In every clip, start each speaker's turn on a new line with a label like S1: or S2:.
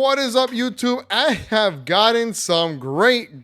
S1: What is up, YouTube? I have gotten some great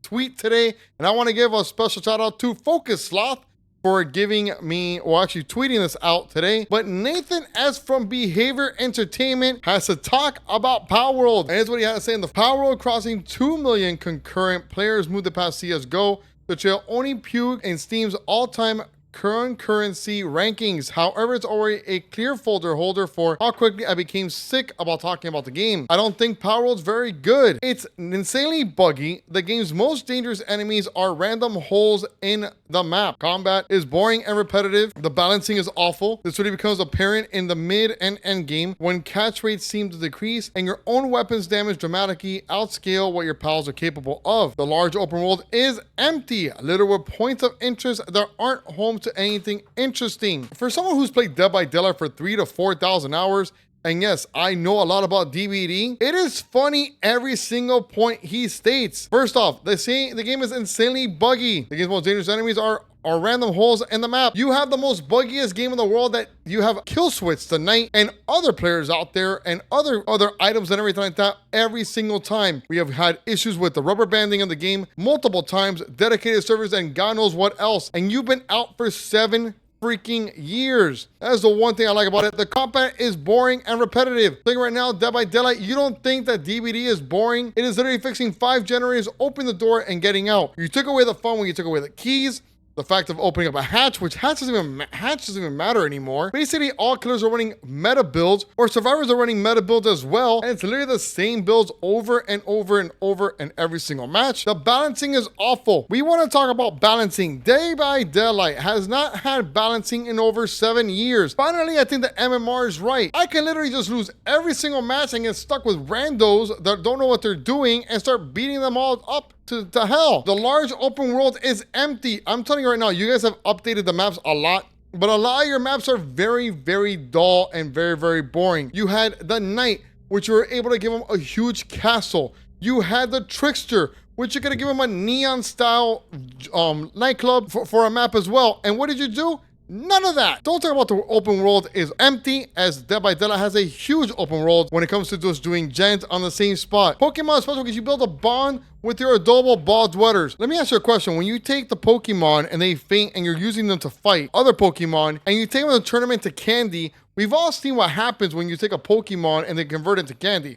S1: tweet today, and I want to give a special shout out to Focus Sloth for giving me, well, actually tweeting this out today. But Nathan S. from Behavior Entertainment has to talk about Palworld. And here's what he had to say: in the Palworld crossing 2 million concurrent players moved past CSGO, the trail only puke in Steam's all-time current currency rankings. However, it's already a clear folder holder for how quickly I became sick about talking about the game. I don't think Palworld's very good. It's insanely buggy. The game's most dangerous enemies are random holes in the map. Combat is boring and repetitive. The balancing is awful. This really becomes apparent in the mid and end game when catch rates seem to decrease and your own weapons damage dramatically outscale what your pals are capable of. The large open world is empty, littered with points of interest that aren't home to anything interesting. For someone who's played Dead by Daylight for 3,000 to 4,000 hours, and yes, I know a lot about DBD, it is funny every single point he states. First off, the game is insanely buggy. The game's most dangerous enemies are random holes in the map. You have the most buggiest game in the world that you have kill switch tonight and other players out there and other items and everything like that every single time. We have had issues with the rubber banding of the game multiple times, dedicated servers, and God knows what else. And you've been out for 7 freaking years. That is the one thing I like about it. The combat is boring and repetitive. Think right now, Dead by Daylight, you don't think that DBD is boring? It is literally fixing 5 generators, opening the door, and getting out. You took away the fun when you took away the keys. The fact of opening up a hatch, which hatch doesn't even matter anymore. Basically, all killers are running meta builds, or survivors are running meta builds as well, and it's literally the same builds over and over and over in every single match. The balancing is awful. We want to talk about balancing. Dead by Daylight has not had balancing in over 7 years. Finally, I think the MMR is right. I can literally just lose every single match and get stuck with randos that don't know what they're doing and start beating them all up to hell. The large open world is empty. I'm telling you right now, you guys have updated the maps a lot, but a lot of your maps are very dull and very boring. You had the Knight, which you were able to give him a huge castle. You had the Trickster, which you could have given him a neon style nightclub for a map as well. And what did you do? None of that. Don't talk about the open world is empty, as Dead by Daylight has a huge open world when it comes to just doing gens on the same spot. Pokemon special because you build a bond with your adorable ball dwellers. Let me ask you a question. When you take the Pokemon and they faint and you're using them to fight other Pokemon and you take them to the tournament to candy, we've all seen what happens when you take a Pokemon and they convert it to candy.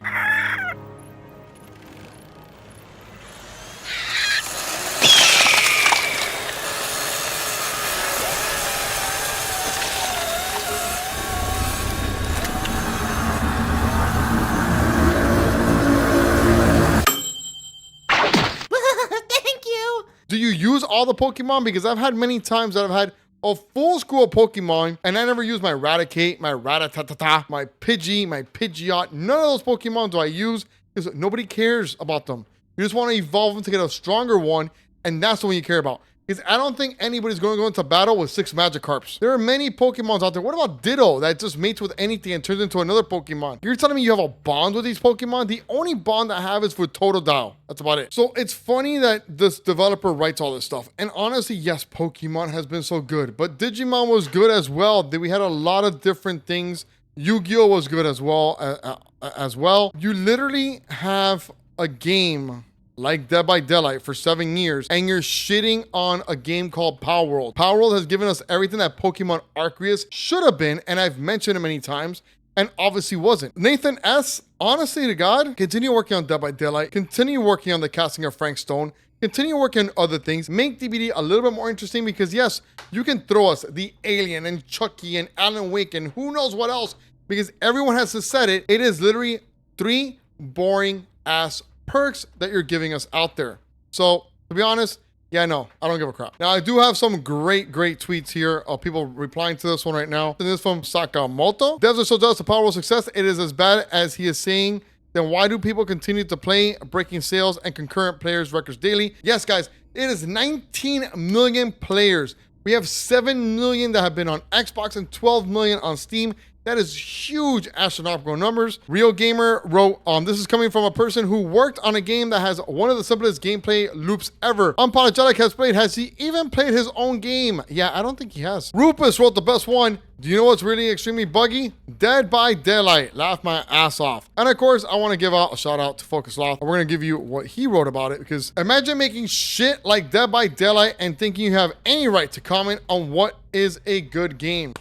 S1: Do you use all the Pokemon? Because I've had many times that I've had a full school of Pokemon and I never use my Raticate, my Rattata, my Pidgey, my Pidgeot. None of those Pokemon do I use because nobody cares about them. You just want to evolve them to get a stronger one, and that's the one you care about. Because I don't think anybody's going to go into battle with 6 Magikarps. There are many Pokemons out there. What about Ditto that just mates with anything and turns into another Pokemon? You're telling me you have a bond with these Pokemon? The only bond I have is with Totodile. That's about it. So it's funny that this developer writes all this stuff. And honestly, yes, Pokemon has been so good. But Digimon was good as well. We had a lot of different things. Yu-Gi-Oh was good as well. You literally have a game like Dead by Daylight for 7 years, and you're shitting on a game called Palworld. Palworld has given us everything that Pokemon Arceus should have been, and I've mentioned it many times, and obviously wasn't. Nathan S., honestly to God, continue working on Dead by Daylight, continue working on the casting of Frank Stone, continue working on other things, make DBD a little bit more interesting, because yes, you can throw us the Alien and Chucky and Alan Wake and who knows what else, because everyone has said it. It is literally 3 boring ass perks that you're giving us out there. So to be honest, yeah, no, I don't give a crap. Now I do have some great tweets here of people replying to this one right now. And this is from Sakamoto. Devs are so jealous of Palworld's success, it is as bad as he is saying. Then why do people continue to play, breaking sales and concurrent players records daily? Yes, guys, it is 19 million players. We have 7 million that have been on Xbox and 12 million on Steam. That is huge astronomical numbers. Real Gamer wrote, this is coming from a person who worked on a game that has one of the simplest gameplay loops ever. Unapologetic has played. Has he even played his own game? Yeah, I don't think he has. Rupus wrote the best one. Do you know what's really extremely buggy? Dead by Daylight. Laugh my ass off. And of course, I want to give out a shout out to Focus Loth. We're going to give you what he wrote about it, because imagine making shit like Dead by Daylight and thinking you have any right to comment on what is a good game.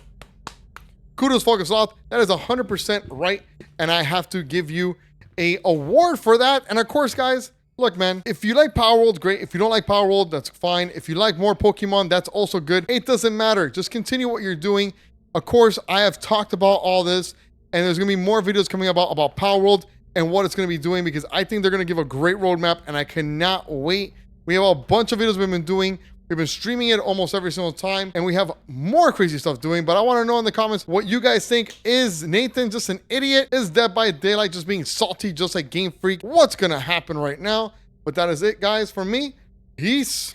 S1: Kudos, Focus Loth. That is 100% right, and I have to give you a award for that. And of course, guys, look, man, if you like Palworld, great. If you don't like Palworld, that's fine. If you like more Pokemon, that's also good. It doesn't matter. Just continue what you're doing. Of course, I have talked about all this, and there's going to be more videos coming about Palworld and what it's going to be doing, because I think they're going to give a great roadmap, and I cannot wait. We have a bunch of videos we've been doing. We've been streaming it almost every single time, and we have more crazy stuff doing. But I want to know in the comments what you guys think. Is Nathan just an idiot? Is Dead by Daylight just being salty just like Game Freak? What's going to happen right now? But that is it, guys, from me. Peace.